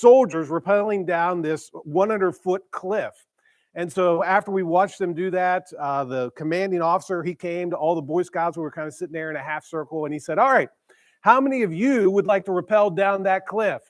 soldiers rappelling down this 100-foot cliff. And so after we watched them do that, the commanding officer, he came to all the Boy Scouts who were kind of sitting there in a half circle, and he said, all right, how many of you would like to rappel down that cliff?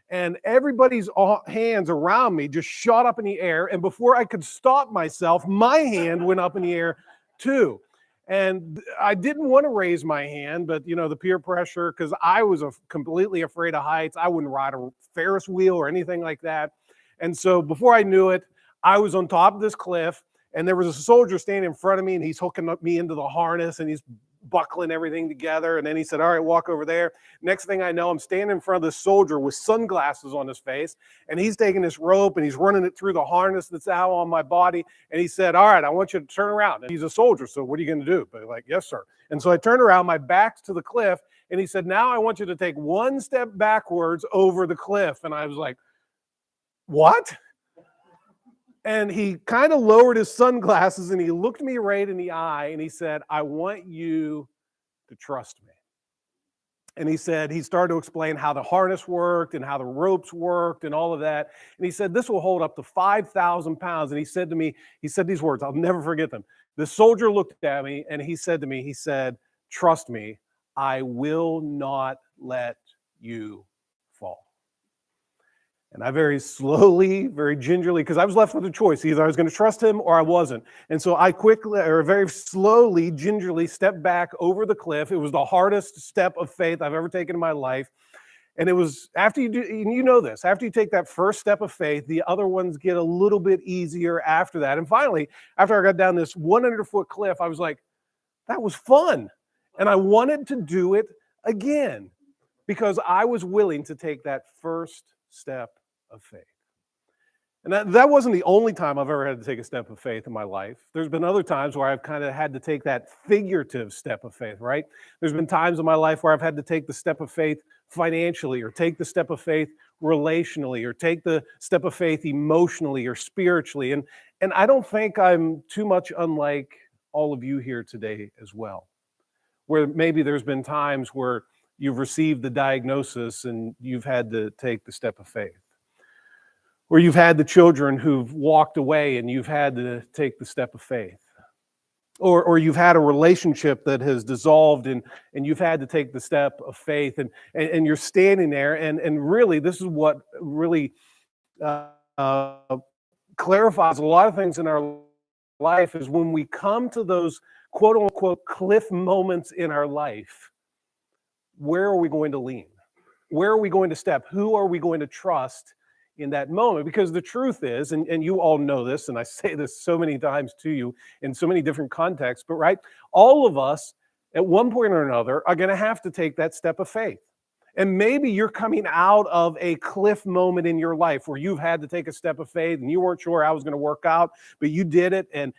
And everybody's hands around me just shot up in the air. And before I could stop myself, my hand went up in the air too. And I didn't want to raise my hand, but the peer pressure, because I was completely afraid of heights. I wouldn't ride a Ferris wheel or anything like that. And so before I knew it, I was on top of this cliff, and there was a soldier standing in front of me, and he's hooking up me into the harness, and he's buckling everything together. And then he said, all right, walk over there. Next thing I know, I'm standing in front of this soldier with sunglasses on his face, and he's taking this rope and he's running it through the harness that's out on my body. And he said, all right, I want you to turn around. And he's a soldier, so what are you going to do? But like, yes, sir. And so I turned around, my back's to the cliff, and he said, now I want you to take one step backwards over the cliff. And I was like, what? And he kind of lowered his sunglasses and he looked me right in the eye and he said, I want you to trust me. And he started to explain how the harness worked and how the ropes worked and all of that. And he said, this will hold up to 5,000 pounds. And he said to me, he said these words, I'll never forget them. The soldier looked at me and he said to me, he said, trust me, I will not let you fall. And I very slowly, very gingerly, because I was left with a choice. Either I was going to trust him or I wasn't. And so I very slowly, gingerly stepped back over the cliff. It was the hardest step of faith I've ever taken in my life. And it was after you do, and this, after you take that first step of faith, the other ones get a little bit easier after that. And finally, after I got down this 100-foot cliff, I was like, that was fun. And I wanted to do it again because I was willing to take that first step of faith. And that wasn't the only time I've ever had to take a step of faith in my life. There's been other times where I've kind of had to take that figurative step of faith, right? There's been times in my life where I've had to take the step of faith financially, or take the step of faith relationally, or take the step of faith emotionally or spiritually. And I don't think I'm too much unlike all of you here today as well, where maybe there's been times where you've received the diagnosis and you've had to take the step of faith. Where you've had the children who've walked away and you've had to take the step of faith. Or you've had a relationship that has dissolved and you've had to take the step of faith. And you're standing there and really this is what really clarifies a lot of things in our life is when we come to those quote unquote cliff moments in our life. Where are we going to lean? Where are we going to step? Who are we going to trust in that moment? Because the truth is, and you all know this, and I say this so many times to you in so many different contexts, but right, all of us at one point or another are going to have to take that step of faith. And maybe you're coming out of a cliff moment in your life where you've had to take a step of faith and you weren't sure how it was going to work out, but you did it and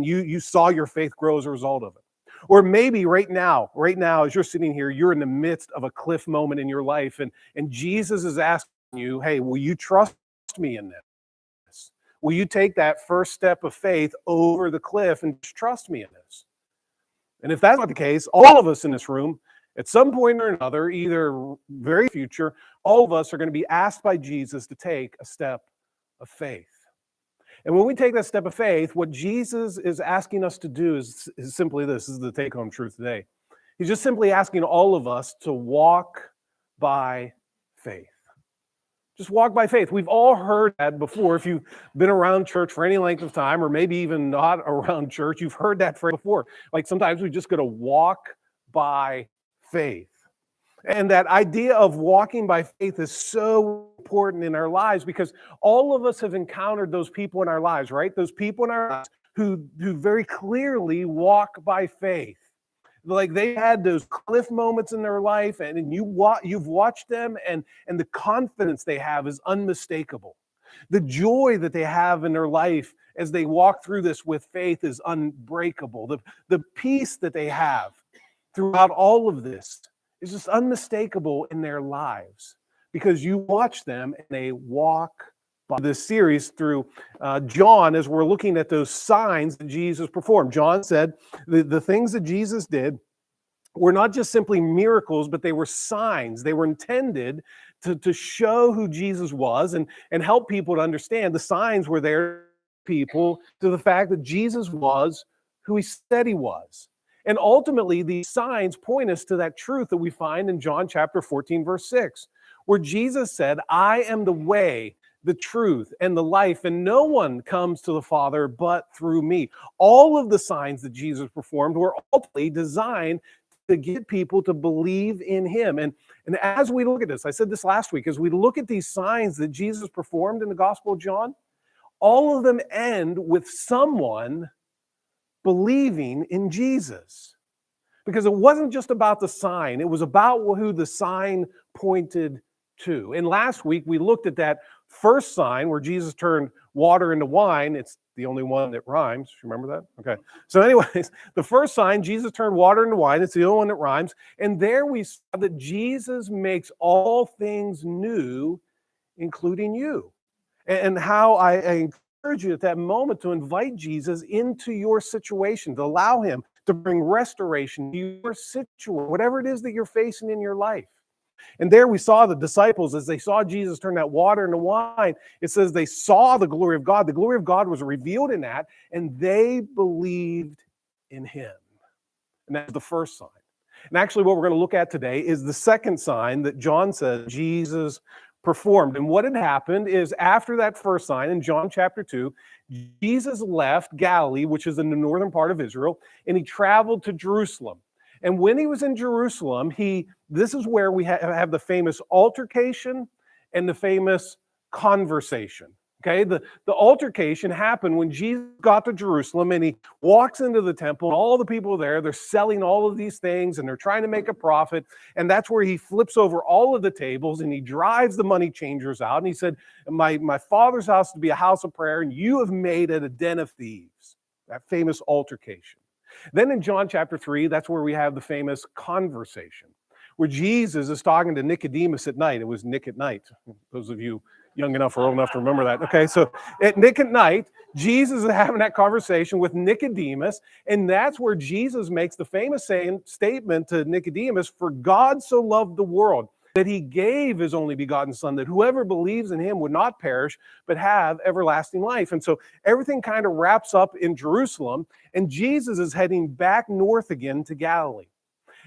you saw your faith grow as a result of it. Or maybe right now, as you're sitting here, you're in the midst of a cliff moment in your life and Jesus is asking you, hey, will you trust me in this? Will you take that first step of faith over the cliff and trust me in this? And if that's not the case, all of us in this room, at some point or another, either very future, all of us are going to be asked by Jesus to take a step of faith. And when we take that step of faith, what Jesus is asking us to do is simply this is the take-home truth today. He's just simply asking all of us to walk by faith. Just walk by faith. We've all heard that before. If you've been around church for any length of time, or maybe even not around church, you've heard that phrase before. Like sometimes we just got to walk by faith. And that idea of walking by faith is so important in our lives because all of us have encountered those people in our lives, right? Those people in our lives who very clearly walk by faith. Like they had those cliff moments in their life and you've watched them and the confidence they have is unmistakable. The joy that they have in their life as they walk through this with faith is unbreakable. The peace that they have throughout all of this is just unmistakable in their lives because you watch them and they walk by. This series through John as we're looking at those signs that Jesus performed. John said the things that Jesus did were not just simply miracles, but they were signs. They were intended to show who Jesus was and help people to understand. The signs were there, people, to the fact that Jesus was who he said he was. And ultimately, these signs point us to that truth that we find in John chapter 14, verse 6, where Jesus said, I am the way, the truth, and the life, and no one comes to the Father but through me. All of the signs that Jesus performed were ultimately designed to get people to believe in him. And as we look at this, I said this last week, as we look at these signs that Jesus performed in the Gospel of John, all of them end with someone believing in Jesus. Because it wasn't just about the sign, it was about who the sign pointed to. And last week we looked at that first sign where Jesus turned water into wine. It's the only one that rhymes. Remember that? Okay. So anyways, the first sign, Jesus turned water into wine. It's the only one that rhymes. And there we saw that Jesus makes all things new, including you. And how I encourage you at that moment to invite Jesus into your situation, to allow him to bring restoration to your situation, whatever it is that you're facing in your life. And there we saw the disciples, as they saw Jesus turn that water into wine, it says they saw the glory of God. The glory of God was revealed in that, and they believed in him. And that's the first sign. And actually what we're going to look at today is the second sign that John says Jesus performed. And what had happened is, after that first sign in John chapter 2, Jesus left Galilee, which is in the northern part of Israel, and he traveled to Jerusalem. And when he was in Jerusalem, this is where we have the famous altercation and the famous conversation. Okay, the altercation happened when Jesus got to Jerusalem and he walks into the temple, and all the people there, they're selling all of these things and they're trying to make a profit. And that's where he flips over all of the tables and he drives the money changers out. And he said, my father's house to be a house of prayer, and you have made it a den of thieves. That famous altercation. Then in John chapter 3, that's where we have the famous conversation, where Jesus is talking to Nicodemus at night. It was Nick at night. Those of you young enough or old enough to remember that. Okay, so at Nick at night, Jesus is having that conversation with Nicodemus, and that's where Jesus makes the famous statement to Nicodemus, for God so loved the world that he gave his only begotten son, that whoever believes in him would not perish, but have everlasting life. And so everything kind of wraps up in Jerusalem, and Jesus is heading back north again to Galilee.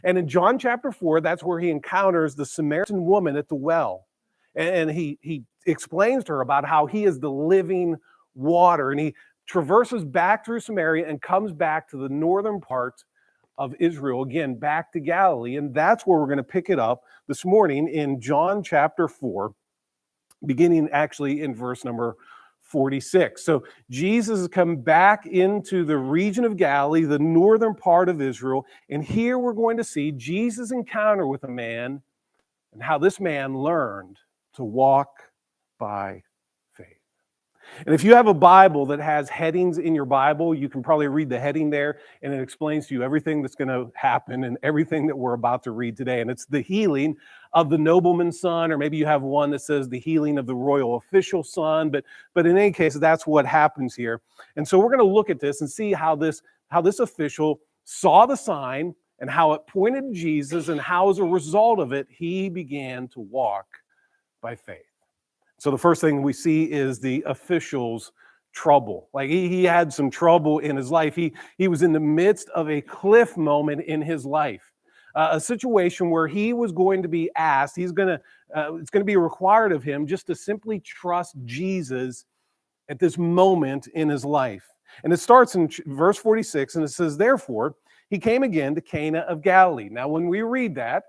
And in John chapter 4, that's where he encounters the Samaritan woman at the well. And he explains to her about how he is the living water. And he traverses back through Samaria and comes back to the northern part of Israel, again, back to Galilee. And that's where we're going to pick it up this morning in John chapter 4, beginning actually in verse number 46. So Jesus has come back into the region of Galilee, the northern part of Israel. And here we're going to see Jesus' encounter with a man and how this man learned to walk by faith. And if you have a Bible that has headings in your Bible, you can probably read the heading there, and it explains to you everything that's going to happen and everything that we're about to read today. And it's the healing of the nobleman's son, or maybe you have one that says the healing of the royal official's son. But in any case, that's what happens here. And so we're going to look at this and see how this official saw the sign and how it pointed to Jesus, and how as a result of it, he began to walk by faith. So the first thing we see is the official's trouble. Like he had some trouble in his life. He was in the midst of a cliff moment in his life, a situation where he was going to be asked. It's going to be required of him just to simply trust Jesus at this moment in his life. And it starts in verse 46, and it says, "Therefore, he came again to Cana of Galilee." Now, when we read that,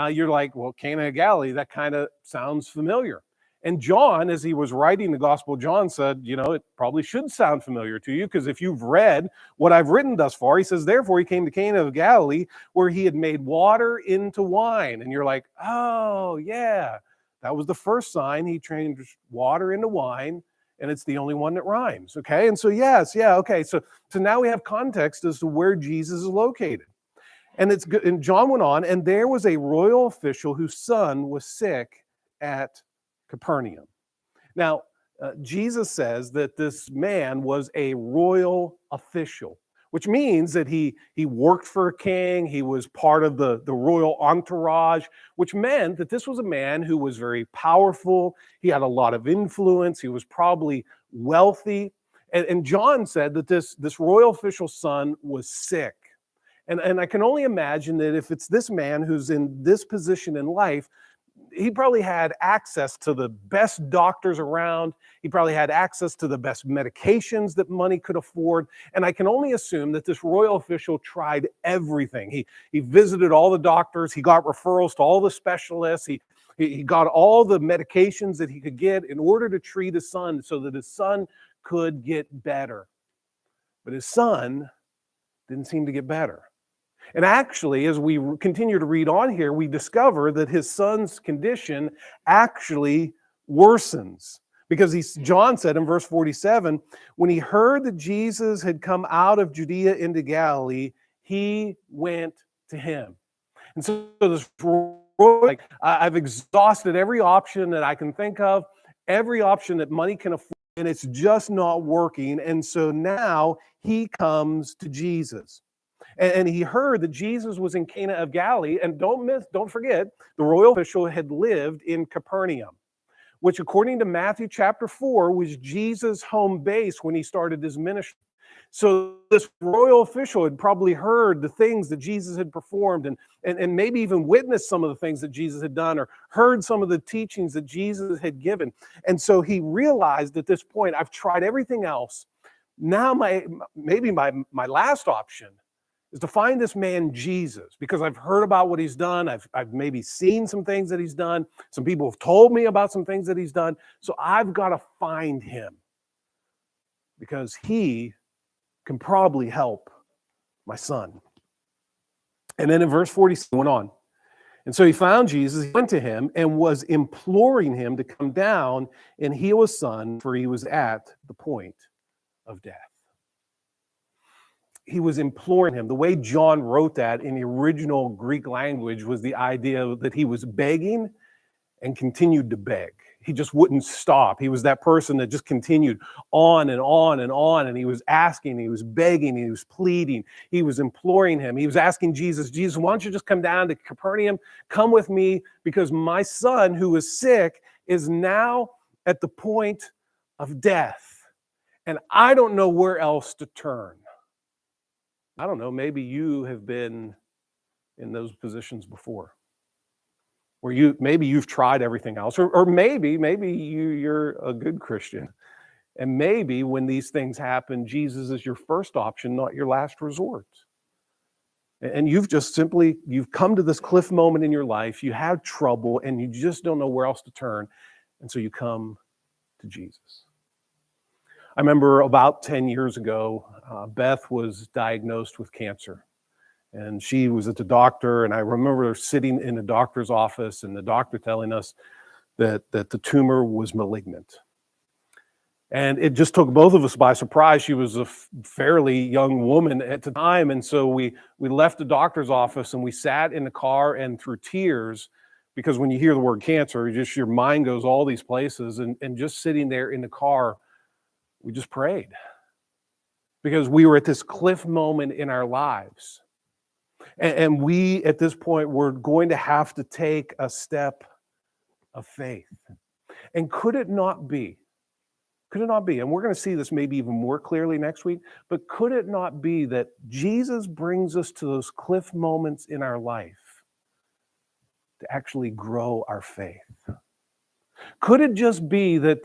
you're like, well, Cana of Galilee, that kind of sounds familiar. And John, as he was writing the Gospel of John, said, it probably should sound familiar to you, because if you've read what I've written thus far, he says, "Therefore he came to Cana of Galilee, where he had made water into wine." And you're like, oh, yeah, that was the first sign. He changed water into wine, and it's the only one that rhymes. Okay, and so okay. So now we have context as to where Jesus is located. And it's good. And John went on, and there was a royal official whose son was sick at Capernaum. Now, Jesus says that this man was a royal official. which means that he worked for a king. He was part of the royal entourage, which meant that this was a man who was very powerful. He had a lot of influence. He was probably wealthy. And John said that this royal official's son was sick. And I can only imagine that if it's this man who's in this position in life, he probably had access to the best doctors around. He probably had access to the best medications that money could afford. And I can only assume that this royal official tried everything. He visited all the doctors. He got referrals to all the specialists. He got all the medications that he could get in order to treat his son so that his son could get better. But his son didn't seem to get better. And actually, as we continue to read on here, we discover that his son's condition actually worsens. Because John said in verse 47, when he heard that Jesus had come out of Judea into Galilee, he went to him. And so this, like, I've exhausted every option that I can think of, every option that money can afford, and it's just not working. And so now he comes to Jesus. And he heard that Jesus was in Cana of Galilee. And don't forget, the royal official had lived in Capernaum, which according to Matthew chapter 4 was Jesus' home base when he started his ministry. So this royal official had probably heard the things that Jesus had performed and maybe even witnessed some of the things that Jesus had done or heard some of the teachings that Jesus had given. And so he realized at this point, I've tried everything else. Now maybe my last option is to find this man Jesus, because I've heard about what he's done. I've maybe seen some things that he's done. Some people have told me about some things that he's done. So I've got to find him because he can probably help my son. And then in verse 47 went on. And so he found Jesus, he went to him and was imploring him to come down and heal his son, for he was at the point of death. He was imploring him. The way John wrote that in the original Greek language was the idea that he was begging and continued to beg. He just wouldn't stop. He was that person that just continued on and on and on. And he was asking, he was begging, he was pleading, he was imploring him. He was asking Jesus, why don't you just come down to Capernaum? Come with me, because my son who is sick is now at the point of death. And I don't know where else to turn. I don't know, maybe you have been in those positions before, where you've tried everything else, or maybe you're a good Christian, and maybe when these things happen, Jesus is your first option, not your last resort. And you've come to this cliff moment in your life, you have trouble, and you just don't know where else to turn, and so you come to Jesus. I remember about 10 years ago, Beth was diagnosed with cancer. And she was at the doctor, and I remember sitting in the doctor's office and the doctor telling us that the tumor was malignant. And it just took both of us by surprise. She was a fairly young woman at the time. And so we left the doctor's office and we sat in the car, and through tears, because when you hear the word cancer, your mind goes all these places. And just sitting there in the car, we just prayed, because we were at this cliff moment in our lives. And we, at this point, were going to have to take a step of faith. And could it not be, and we're going to see this maybe even more clearly next week, but could it not be that Jesus brings us to those cliff moments in our life to actually grow our faith? Could it just be that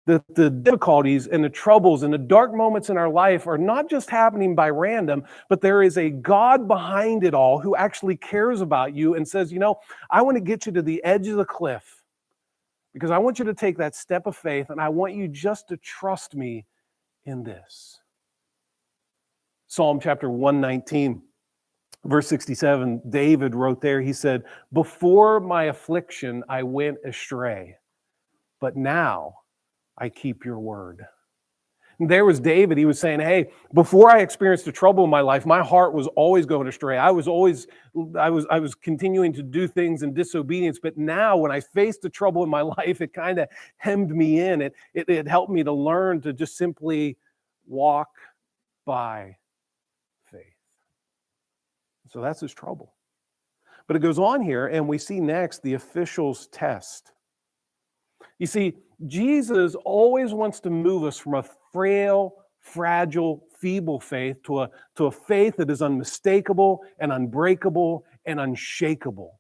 the difficulties and the troubles and the dark moments in our life are not just happening by random, but there is a God behind it all who actually cares about you and says, I want to get you to the edge of the cliff because I want you to take that step of faith, and I want you just to trust me in this. Psalm chapter 119, verse 67, David wrote there, he said, "Before my affliction I went astray, but now I keep your word." And there was David. He was saying, hey, before I experienced the trouble in my life, my heart was always going astray. I was continuing to do things in disobedience. But now when I faced the trouble in my life, it kind of hemmed me in. It helped me to learn to just simply walk by So that's his trouble. But it goes on here, and we see next the official's test. You see, Jesus always wants to move us from a frail, fragile, feeble faith to a faith that is unmistakable and unbreakable and unshakable.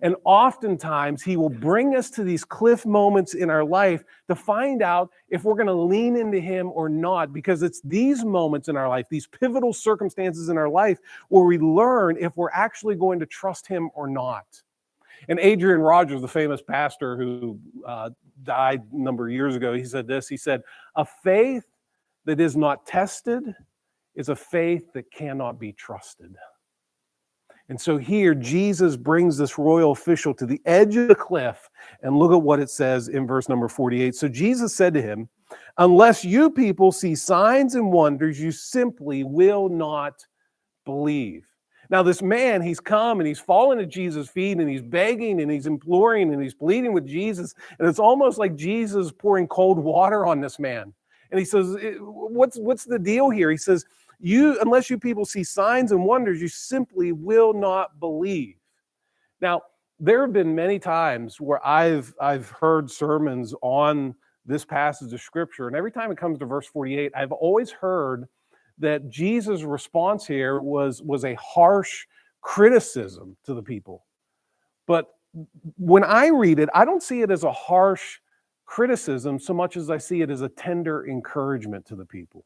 And oftentimes, he will bring us to these cliff moments in our life to find out if we're going to lean into him or not, because it's these moments in our life, these pivotal circumstances in our life, where we learn if we're actually going to trust him or not. And Adrian Rogers, the famous pastor who died a number of years ago, he said this. He said, "A faith that is not tested is a faith that cannot be trusted." And so here, Jesus brings this royal official to the edge of the cliff, and look at what it says in verse number 48. So Jesus said to him, "Unless you people see signs and wonders, you simply will not believe." Now, this man, he's come and he's fallen at Jesus' feet and he's begging and he's imploring and he's pleading with Jesus. And it's almost like Jesus pouring cold water on this man. And he says, what's the deal here? He says, unless you people see signs and wonders, you simply will not believe. Now, there have been many times where I've heard sermons on this passage of scripture, and every time it comes to verse 48, I've always heard that Jesus' response here was a harsh criticism to the people. But when I read it, I don't see it as a harsh criticism so much as I see it as a tender encouragement to the people.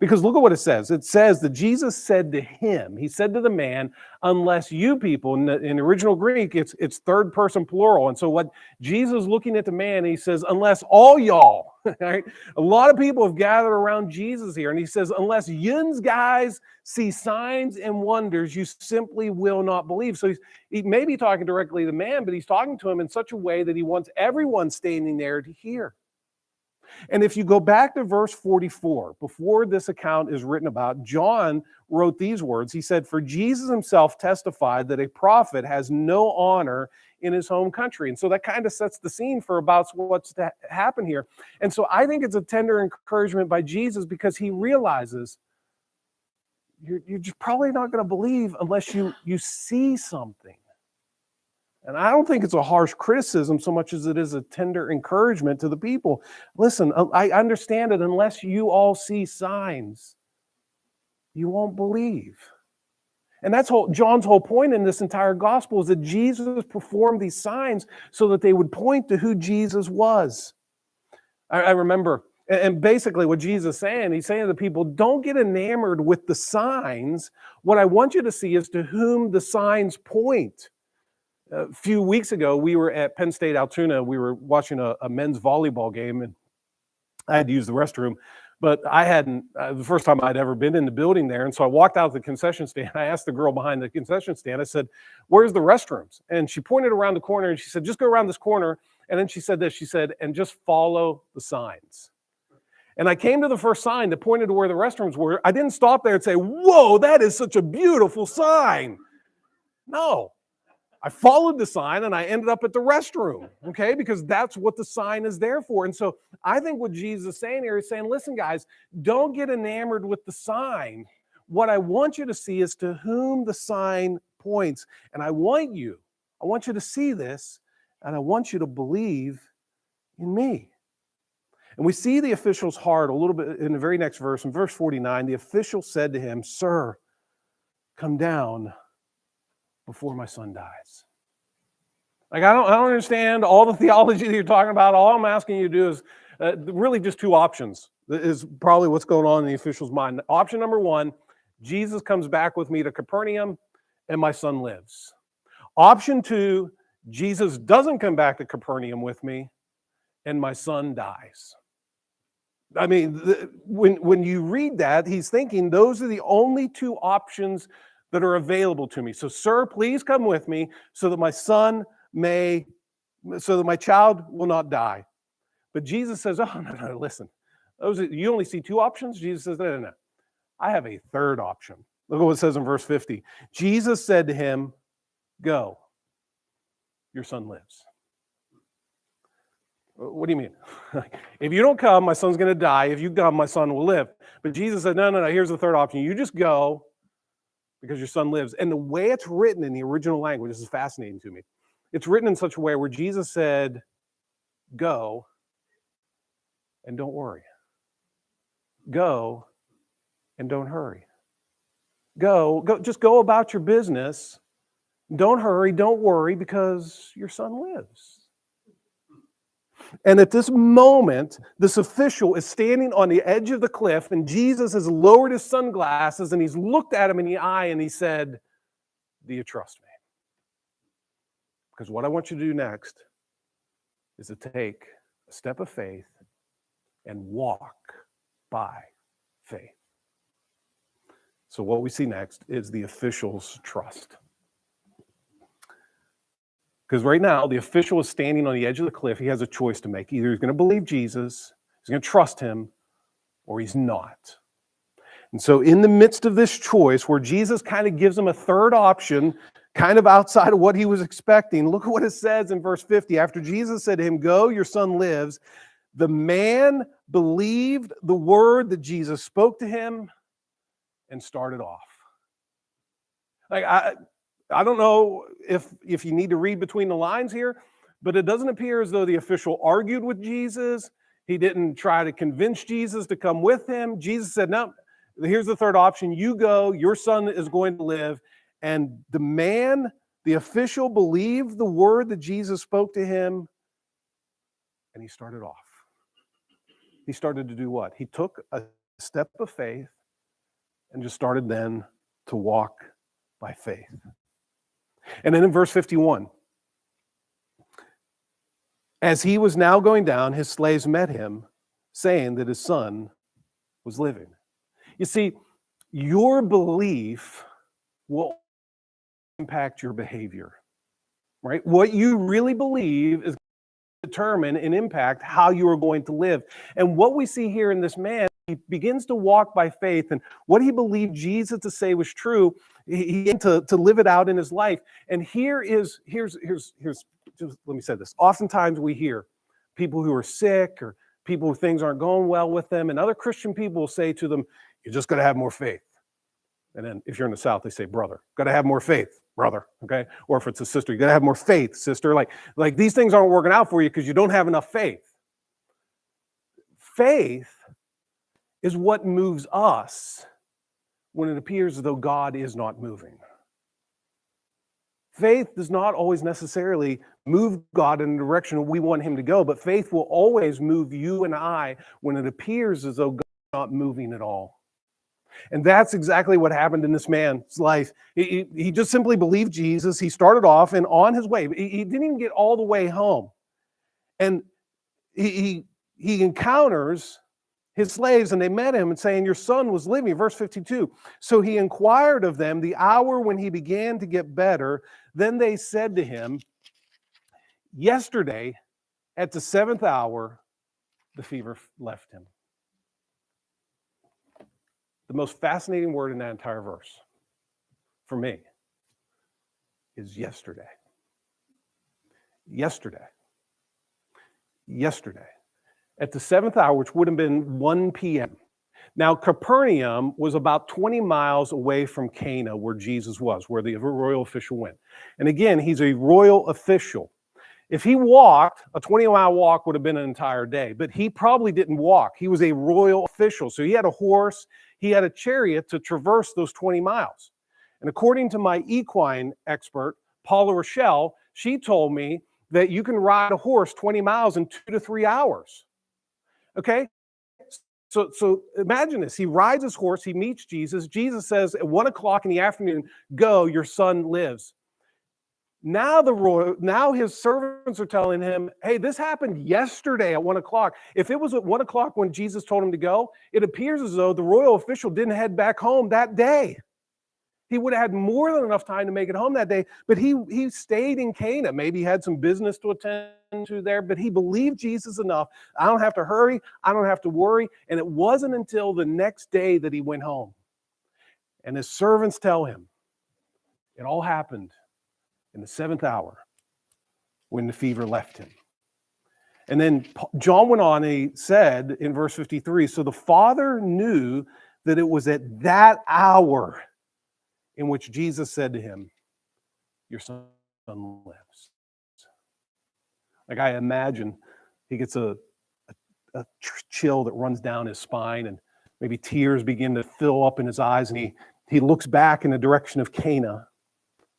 Because look at what it says. It says that Jesus said to him, he said to the man, "Unless you people," in the original Greek, it's third person plural. And so what Jesus is looking at the man, he says, "Unless all y'all," right? A lot of people have gathered around Jesus here. And he says, "Unless yins guys see signs and wonders, you simply will not believe." So he may be talking directly to the man, but he's talking to him in such a way that he wants everyone standing there to hear. And if you go back to verse 44, before this account is written about, John wrote these words. He said, "For Jesus himself testified that a prophet has no honor in his home country." And so that kind of sets the scene for about what's to happen here. And so I think it's a tender encouragement by Jesus, because he realizes you're just probably not going to believe unless you see something. And I don't think it's a harsh criticism so much as it is a tender encouragement to the people. Listen, I understand it. Unless you all see signs, you won't believe. And that's John's whole point in this entire gospel, is that Jesus performed these signs so that they would point to who Jesus was. I remember, and basically what Jesus is saying, he's saying to the people, don't get enamored with the signs. What I want you to see is to whom the signs point. A few weeks ago, we were at Penn State Altoona. We were watching a men's volleyball game, and I had to use the restroom. But I hadn't, the first time I'd ever been in the building there. And so I walked out of the concession stand. I asked the girl behind the concession stand, I said, "Where's the restrooms?" And she pointed around the corner and she said, "Just go around this corner." And then she said this, she said, "And just follow the signs." And I came to the first sign that pointed to where the restrooms were. I didn't stop there and say, "Whoa, that is such a beautiful sign." No. I followed the sign and I ended up at the restroom, okay? Because that's what the sign is there for. And so I think what Jesus is saying here is saying, listen, guys, don't get enamored with the sign. What I want you to see is to whom the sign points. And I want you to see this, and I want you to believe in me. And we see the official's heart a little bit in the very next verse. In verse 49, the official said to him, "Sir, come down before my son dies." Like, I don't understand all the theology that you're talking about. All I'm asking you to do is really just two options. That is probably what's going on in the official's mind. Option number one, Jesus comes back with me to Capernaum and my son lives. Option two, Jesus doesn't come back to Capernaum with me and my son dies. I mean, when you read that, he's thinking those are the only two options that are available to me. So, sir, please come with me so that my child will not die. But Jesus says, "Oh, no, listen. You only see two options?" Jesus says, no. I have a third option. Look at what it says in verse 50. Jesus said to him, "Go, your son lives." What do you mean? If you don't come, my son's going to die. If you come, my son will live. But Jesus said, no, here's the third option. You just go, because your son lives. And the way it's written in the original language, this is fascinating to me. It's written in such a way where Jesus said, go and don't worry. Go and don't hurry. Just go about your business. Don't hurry, don't worry, because your son lives. And at this moment, this official is standing on the edge of the cliff, and Jesus has lowered his sunglasses, and he's looked at him in the eye, and he said, do you trust me? Because what I want you to do next is to take a step of faith and walk by faith. So what we see next is the official's trust. Because right now, the official is standing on the edge of the cliff. He has a choice to make. Either he's going to believe Jesus, he's going to trust him, or he's not. And so in the midst of this choice, where Jesus kind of gives him a third option, kind of outside of what he was expecting, look at what it says in verse 50. After Jesus said to him, go, your son lives, the man believed the word that Jesus spoke to him and started off. Like, I don't know if you need to read between the lines here, but it doesn't appear as though the official argued with Jesus. He didn't try to convince Jesus to come with him. Jesus said, no, here's the third option. You go, your son is going to live. And the official believed the word that Jesus spoke to him, and he started off. He started to do what? He took a step of faith and just started then to walk by faith. And then in verse 51, as he was now going down, his slaves met him, saying that his son was living. You see, your belief will impact your behavior, right? What you really believe is going to determine and impact how you are going to live. And what we see here in this man, he begins to walk by faith, and what he believed Jesus to say was true, he began to live it out in his life. And here's just let me say this. Oftentimes we hear people who are sick or people who things aren't going well with them, and other Christian people will say to them, you're just going to have more faith. And then if you're in the South, they say, brother, got to have more faith, brother, okay? Or if it's a sister, you got to have more faith, sister. Like these things aren't working out for you because you don't have enough faith. Faith is what moves us when it appears as though God is not moving. Faith does not always necessarily move God in the direction we want him to go, but faith will always move you and I when it appears as though God is not moving at all. And that's exactly what happened in this man's life. He just simply believed Jesus. He started off, and on his way, he didn't even get all the way home. And he encounters his slaves, and they met him and saying, your son was living. Verse 52. So he inquired of them the hour when he began to get better. Then they said to him, yesterday at the 7th hour, the fever left him. The most fascinating word in that entire verse, for me, is yesterday. Yesterday. Yesterday. At the 7th hour, which would have been 1 p.m. Now, Capernaum was about 20 miles away from Cana, where Jesus was, where the royal official went. And again, he's a royal official. If he walked, a 20-mile walk would have been an entire day, but he probably didn't walk. He was a royal official, so he had a horse, he had a chariot to traverse those 20 miles. And according to my equine expert, Paula Rochelle, she told me that you can ride a horse 20 miles in 2 to 3 hours. Okay? So imagine this. He rides his horse, he meets Jesus. Jesus says at 1 o'clock in the afternoon, go, your son lives. Now his servants are telling him, hey, this happened yesterday at 1 o'clock. If it was at 1 o'clock when Jesus told him to go, it appears as though the royal official didn't head back home that day. He would have had more than enough time to make it home that day, but he stayed in Cana. Maybe he had some business to attend to there, but he believed Jesus enough. I don't have to hurry. I don't have to worry. And it wasn't until the next day that he went home. And his servants tell him it all happened in the 7th hour when the fever left him. And then John went on, and he said in verse 53, so the Father knew that it was at that hour in which Jesus said to him, "Your son lives." Like, I imagine he gets a chill that runs down his spine, and maybe tears begin to fill up in his eyes, and he looks back in the direction of Cana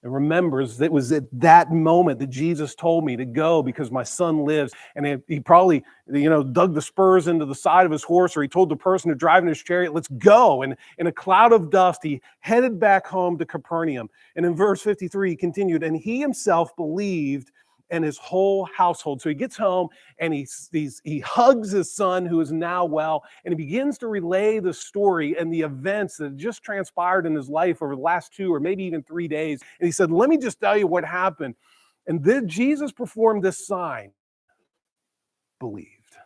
and remembers that it was at that moment that Jesus told me to go because my son lives. And he probably, dug the spurs into the side of his horse, or he told the person who driving his chariot, "Let's go." And in a cloud of dust, he headed back home to Capernaum. And in verse 53, he continued, and he himself believed, and his whole household. So he gets home and he hugs his son who is now well, and he begins to relay the story and the events that just transpired in his life over the last 2 or maybe even 3 days. And he said, "Let me just tell you what happened." And then Jesus performed this sign, believed.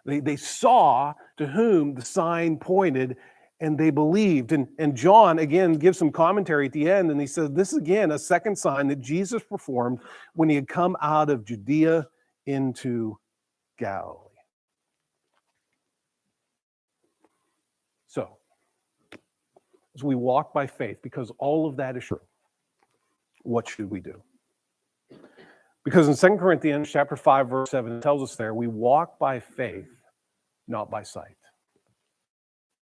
They saw to whom the sign pointed, and they believed. And John, again, gives some commentary at the end, and he says, this is, again, a second sign that Jesus performed when he had come out of Judea into Galilee. So, as we walk by faith, because all of that is true, what should we do? Because in 2 Corinthians chapter 5, verse 7, it tells us there, we walk by faith, not by sight.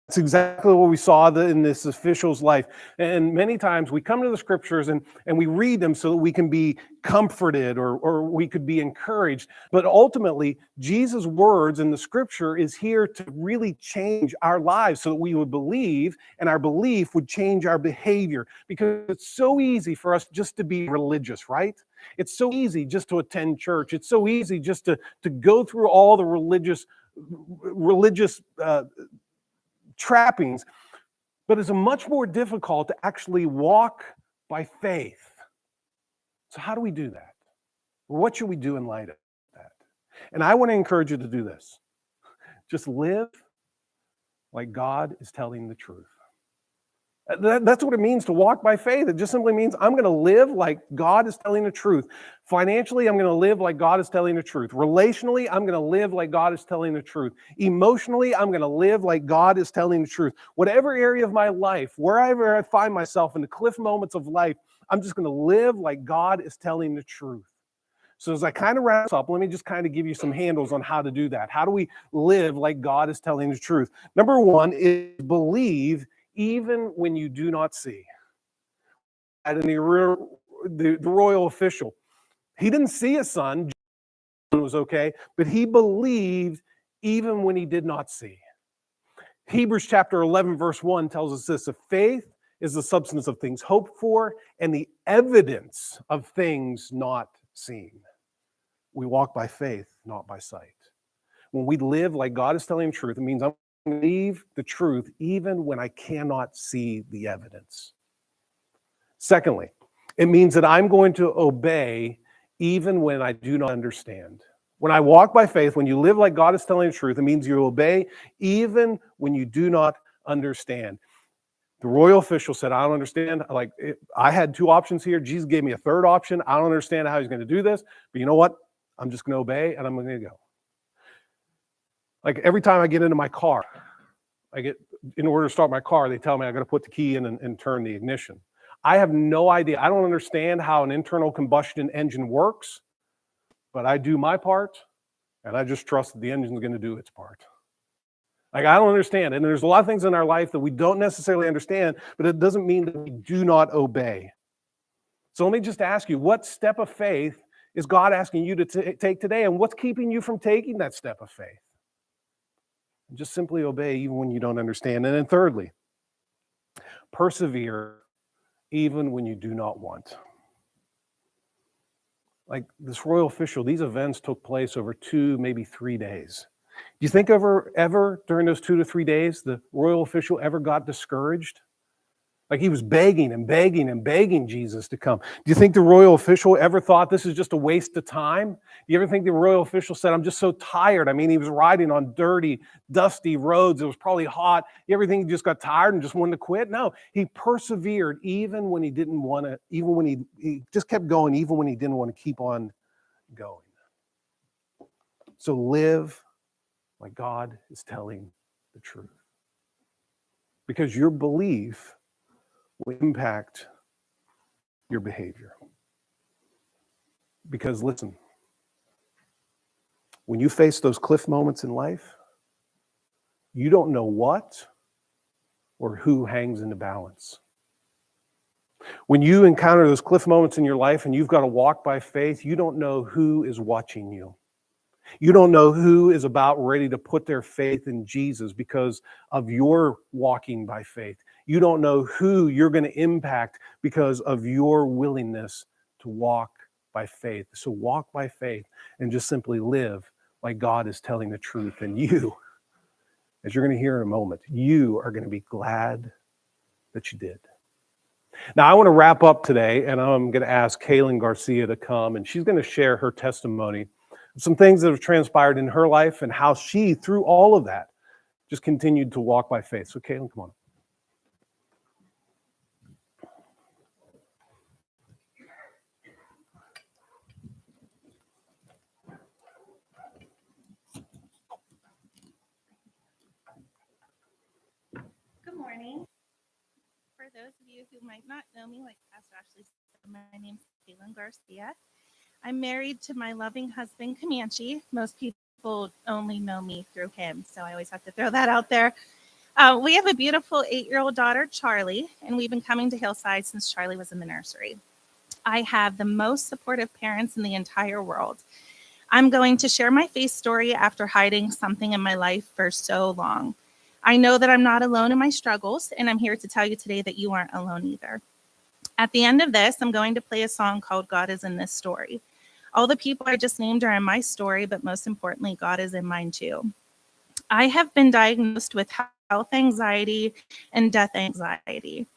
That's exactly what we saw in this official's life. And many times we come to the scriptures and we read them so that we can be comforted or we could be encouraged. But ultimately, Jesus' words in the scripture is here to really change our lives so that we would believe, and our belief would change our behavior. Because it's so easy for us just to be religious, right? It's so easy just to attend church. It's so easy just to go through all the religious trappings, but it's much more difficult to actually walk by faith. So how do we do that? What should we do in light of that? And I want to encourage you to do this. Just live like God is telling the truth. That's what it means to walk by faith. It just simply means I'm going to live like God is telling the truth. Financially, I'm going to live like God is telling the truth. Relationally, I'm going to live like God is telling the truth. Emotionally, I'm going to live like God is telling the truth. Whatever area of my life, wherever I find myself in the cliff moments of life, I'm just going to live like God is telling the truth. So as I kind of wrap up, let me just kind of give you some handles on how to do that. How do we live like God is telling the truth? Number one is believe even when you do not see. And the royal official, he didn't see a son, John was okay, but he believed even when he did not see. Hebrews chapter 11, verse 1 tells us this: faith is the substance of things hoped for and the evidence of things not seen. We walk by faith, not by sight. When we live like God is telling the truth, it means I'm going to believe the truth even when I cannot see the evidence. Secondly, it means that I'm going to obey even when I do not understand. When I walk by faith, when you live like God is telling the truth, it means you obey even when you do not understand. The royal official said, "I don't understand." I had 2 options here. Jesus gave me a third option. I don't understand how he's going to do this, but you know what? I'm just going to obey, and I'm going to go. Like every time I get into my car, in order to start my car, they tell me I got to put the key in and turn the ignition. I have no idea. I don't understand how an internal combustion engine works, but I do my part, and I just trust that the engine's going to do its part. Like, I don't understand it. And there's a lot of things in our life that we don't necessarily understand, but it doesn't mean that we do not obey. So let me just ask you, what step of faith is God asking you to take today? And what's keeping you from taking that step of faith? Just simply obey even when you don't understand. And then thirdly, persevere even when you do not want. Like this royal official, these events took place over 2, maybe 3 days. Do you think ever during those 2 to 3 days, the royal official ever got discouraged? Like he was begging and begging and begging Jesus to come. Do you think the royal official ever thought this is just a waste of time? Do you ever think the royal official said, "I'm just so tired"? I mean, he was riding on dirty, dusty roads. It was probably hot. You ever think he just got tired and just wanted to quit? No, he persevered even when he didn't want to, even when he just kept going, even when he didn't want to keep on going. So live like God is telling the truth. Because your belief will impact your behavior. Because listen, when you face those cliff moments in life, you don't know what or who hangs in the balance. When you encounter those cliff moments in your life and you've got to walk by faith, you don't know who is watching you. You don't know who is about ready to put their faith in Jesus because of your walking by faith. You don't know who you're going to impact because of your willingness to walk by faith. So walk by faith and just simply live like God is telling the truth. And you, as you're going to hear in a moment, you are going to be glad that you did. Now, I want to wrap up today, and I'm going to ask Kaylin Garcia to come, and she's going to share her testimony, some things that have transpired in her life and how she, through all of that, just continued to walk by faith. So, Kaylin, come on. Good morning. For those of you who might not know me, like Pastor Ashley said, my name's Kaylin Garcia. I'm married to my loving husband, Comanche. Most people only know me through him, so I always have to throw that out there. We have a beautiful 8-year-old daughter, Charlie, and we've been coming to Hillside since Charlie was in the nursery. I have the most supportive parents in the entire world. I'm going to share my faith story after hiding something in my life for so long. I know that I'm not alone in my struggles, and I'm here to tell you today that you aren't alone either. At the end of this, I'm going to play a song called God is in This Story. All the people I just named are in my story, but most importantly, God is in mine too. I have been diagnosed with health anxiety and death anxiety.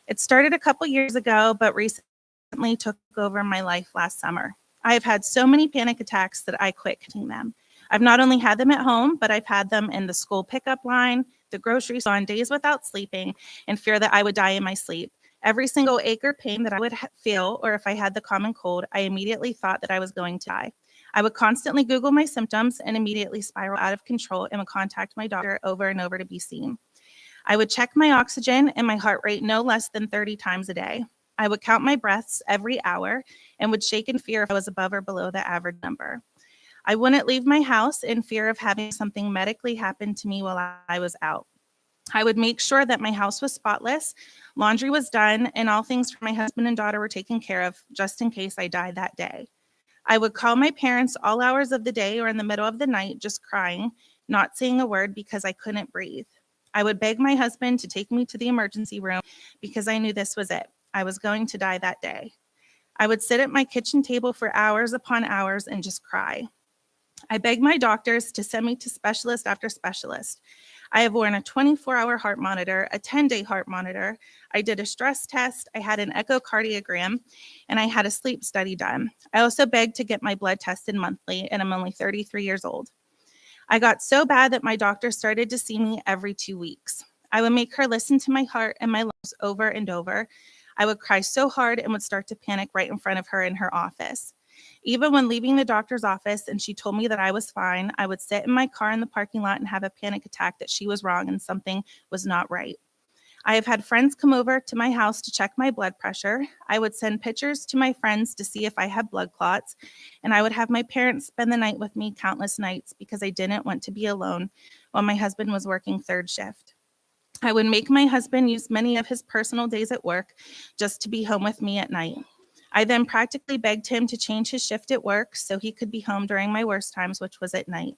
It started a couple years ago, but recently took over my life last summer. I have had so many panic attacks that I quit counting them. I've not only had them at home, but I've had them in the school pickup line, the grocery store, on days without sleeping, and fear that I would die in my sleep. Every single ache or pain that I would feel, or if I had the common cold, I immediately thought that I was going to die. I would constantly Google my symptoms and immediately spiral out of control and would contact my doctor over and over to be seen. I would check my oxygen and my heart rate no less than 30 times a day. I would count my breaths every hour and would shake in fear if I was above or below the average number. I wouldn't leave my house in fear of having something medically happen to me while I was out. I would make sure that my house was spotless, laundry was done, and all things for my husband and daughter were taken care of just in case I died that day. I would call my parents all hours of the day or in the middle of the night, just crying, not saying a word because I couldn't breathe. I would beg my husband to take me to the emergency room because I knew this was it. I was going to die that day. I would sit at my kitchen table for hours upon hours and just cry. I begged my doctors to send me to specialist after specialist. I have worn a 24-hour heart monitor, a 10-day heart monitor. I did a stress test. I had an echocardiogram, and I had a sleep study done. I also begged to get my blood tested monthly, and I'm only 33 years old. I got so bad that my doctor started to see me every 2 weeks. I would make her listen to my heart and my lungs over and over. I would cry so hard and would start to panic right in front of her in her office. Even when leaving the doctor's office and she told me that I was fine, I would sit in my car in the parking lot and have a panic attack that she was wrong and something was not right. I have had friends come over to my house to check my blood pressure. I would send pictures to my friends to see if I had blood clots, and I would have my parents spend the night with me countless nights because I didn't want to be alone while my husband was working third shift. I would make my husband use many of his personal days at work just to be home with me at night. I then practically begged him to change his shift at work so he could be home during my worst times, which was at night.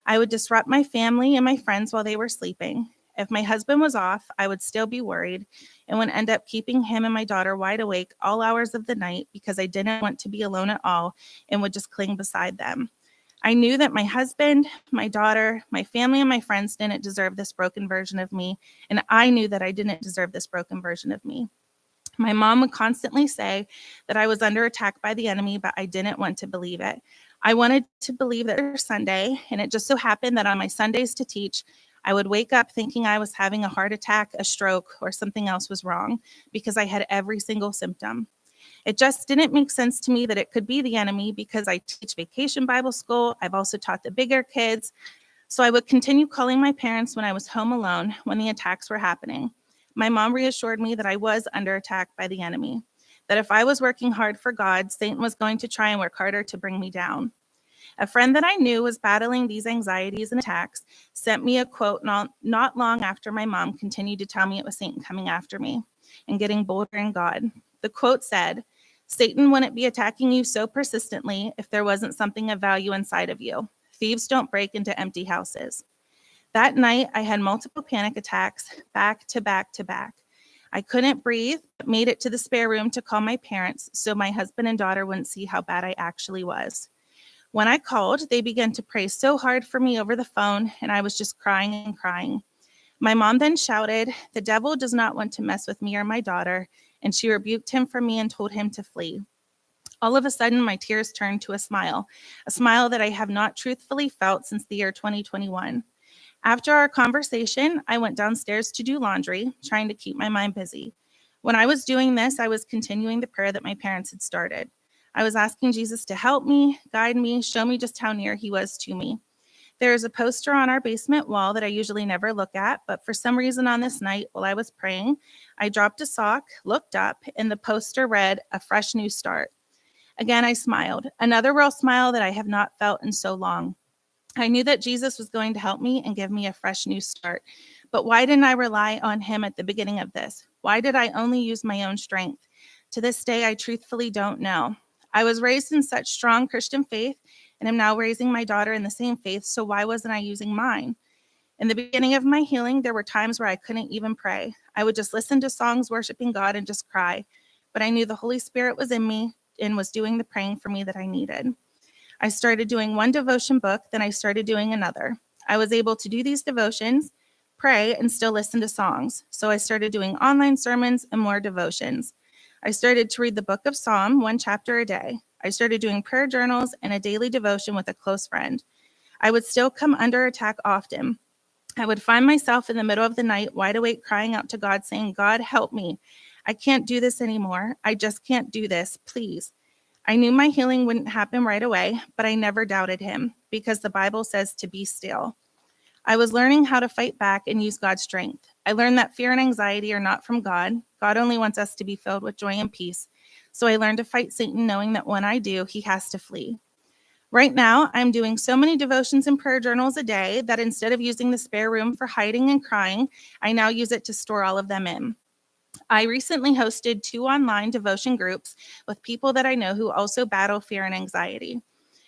I would disrupt my family and my friends while they were sleeping. If my husband was off, I would still be worried and would end up keeping him and my daughter wide awake all hours of the night because I didn't want to be alone at all and would just cling beside them. I knew that my husband, my daughter, my family, and my friends didn't deserve this broken version of me, and I knew that I didn't deserve this broken version of me. My mom would constantly say that I was under attack by the enemy, but I didn't want to believe it. I wanted to believe that it was Sunday, and it just so happened that on my Sundays to teach, I would wake up thinking I was having a heart attack, a stroke, or something else was wrong because I had every single symptom. It just didn't make sense to me that it could be the enemy because I teach vacation Bible school. I've also taught the bigger kids. So I would continue calling my parents when I was home alone when the attacks were happening. My mom reassured me that I was under attack by the enemy, that if I was working hard for God, Satan was going to try and work harder to bring me down. A friend that I knew was battling these anxieties and attacks sent me a quote not long after my mom continued to tell me it was Satan coming after me and getting bolder in God. The quote said, "Satan wouldn't be attacking you so persistently if there wasn't something of value inside of you. Thieves don't break into empty houses." That night, I had multiple panic attacks back to back to back. I couldn't breathe, but made it to the spare room to call my parents so my husband and daughter wouldn't see how bad I actually was. When I called, they began to pray so hard for me over the phone, and I was just crying and crying. My mom then shouted, "The devil does not want to mess with me or my daughter," and she rebuked him for me and told him to flee. All of a sudden, my tears turned to a smile that I have not truthfully felt since the year 2021. After our conversation, I went downstairs to do laundry, trying to keep my mind busy. When I was doing this, I was continuing the prayer that my parents had started. I was asking Jesus to help me, guide me, show me just how near he was to me. There is a poster on our basement wall that I usually never look at, but for some reason on this night while I was praying, I dropped a sock, looked up, and the poster read, "A fresh new start." Again, I smiled, another real smile that I have not felt in so long. I knew that Jesus was going to help me and give me a fresh new start. But why didn't I rely on him at the beginning of this? Why did I only use my own strength? To this day, I truthfully don't know. I was raised in such strong Christian faith and am now raising my daughter in the same faith, so why wasn't I using mine? In the beginning of my healing, there were times where I couldn't even pray. I would just listen to songs worshiping God and just cry. But I knew the Holy Spirit was in me and was doing the praying for me that I needed. I started doing one devotion book, then I started doing another. I was able to do these devotions, pray, and still listen to songs. So I started doing online sermons and more devotions. I started to read the book of Psalm, one chapter a day. I started doing prayer journals and a daily devotion with a close friend. I would still come under attack often. I would find myself in the middle of the night, wide awake, crying out to God, saying, "God, help me. I can't do this anymore. I just can't do this. Please." I knew my healing wouldn't happen right away, but I never doubted him because the Bible says to be still. I was learning how to fight back and use God's strength. I learned that fear and anxiety are not from God. God only wants us to be filled with joy and peace. So I learned to fight Satan, knowing that when I do, he has to flee. Right now, I'm doing so many devotions and prayer journals a day that instead of using the spare room for hiding and crying, I now use it to store all of them in. I recently hosted 2 online devotion groups with people that I know who also battle fear and anxiety.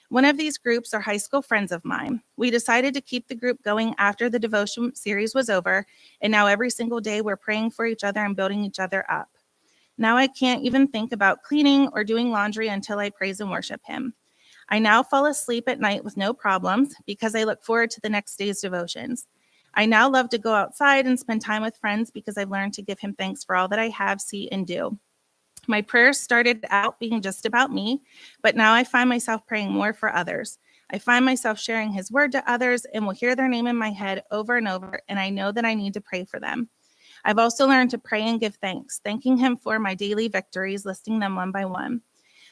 One of these groups are high school friends of mine. We decided to keep the group going after the devotion series was over, and now every single day we're praying for each other and building each other up. Now I can't even think about cleaning or doing laundry until I praise and worship him. I now fall asleep at night with no problems because I look forward to the next day's devotions. I now love to go outside and spend time with friends because I've learned to give him thanks for all that I have, see, and do. My prayers started out being just about me, but now I find myself praying more for others. I find myself sharing his word to others and will hear their name in my head over and over, and I know that I need to pray for them. I've also learned to pray and give thanks, thanking him for my daily victories, listing them one by one.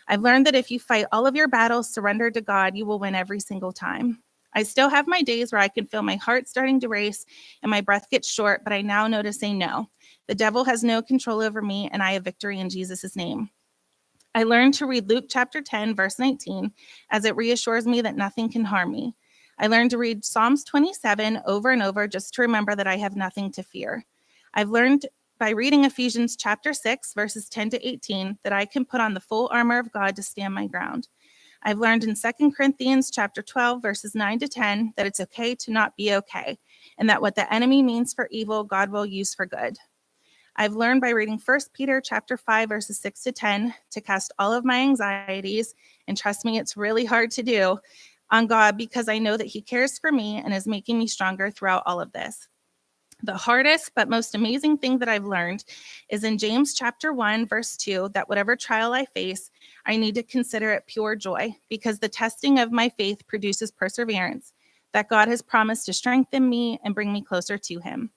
I've learned that if you fight all of your battles surrendered to God, you will win every single time. I still have my days where I can feel my heart starting to race and my breath gets short, but I now know to say no. The devil has no control over me, and I have victory in Jesus' name. I learned to read Luke chapter 10, verse 19, as it reassures me that nothing can harm me. I learned to read Psalms 27 over and over just to remember that I have nothing to fear. I've learned by reading Ephesians chapter 6, verses 10 to 18, that I can put on the full armor of God to stand my ground. I've learned in 2 Corinthians chapter 12, verses 9 to 10, that it's okay to not be okay, and that what the enemy means for evil, God will use for good. I've learned by reading 1 Peter chapter 5, verses 6 to 10, to cast all of my anxieties, and trust me, it's really hard to do, on God because I know that he cares for me and is making me stronger throughout all of this. The hardest but most amazing thing that I've learned is in James chapter 1, verse 2, that whatever trial I face, I need to consider it pure joy because the testing of my faith produces perseverance, that God has promised to strengthen me and bring me closer to him.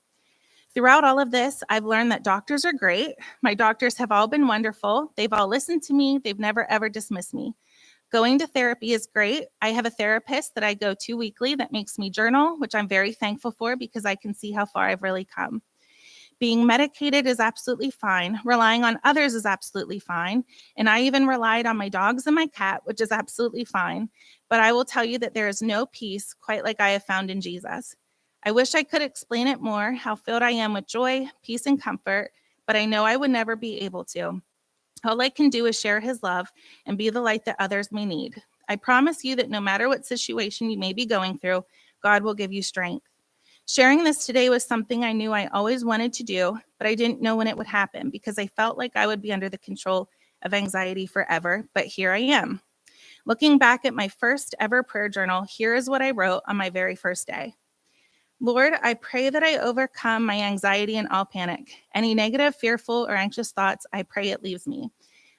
Throughout all of this, I've learned that doctors are great. My doctors have all been wonderful. They've all listened to me. They've never, ever dismissed me. Going to therapy is great. I have a therapist that I go to weekly that makes me journal, which I'm very thankful for because I can see how far I've really come. Being medicated is absolutely fine. Relying on others is absolutely fine. And I even relied on my dogs and my cat, which is absolutely fine. But I will tell you that there is no peace quite like I have found in Jesus. I wish I could explain it more, how filled I am with joy, peace, and comfort, but I know I would never be able to. All I can do is share his love and be the light that others may need. I promise you that no matter what situation you may be going through, God will give you strength. Sharing this today was something I knew I always wanted to do, but I didn't know when it would happen because I felt like I would be under the control of anxiety forever. But here I am. Looking back at my first ever prayer journal, here is what I wrote on my very first day. Lord, I pray that I overcome my anxiety and all panic. Any negative, fearful, or anxious thoughts, I pray it leaves me.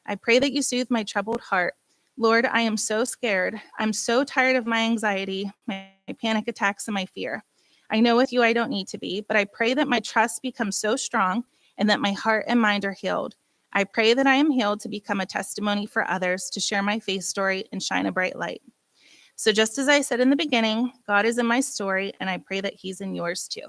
I pray that you soothe my troubled heart. Lord, I am so scared. I'm so tired of my anxiety, my panic attacks, and my fear. I know with you I don't need to be, but I pray that my trust becomes so strong and that my heart and mind are healed. I pray that I am healed to become a testimony for others, to share my faith story and shine a bright light. So just as I said in the beginning, God is in my story, and I pray that he's in yours too.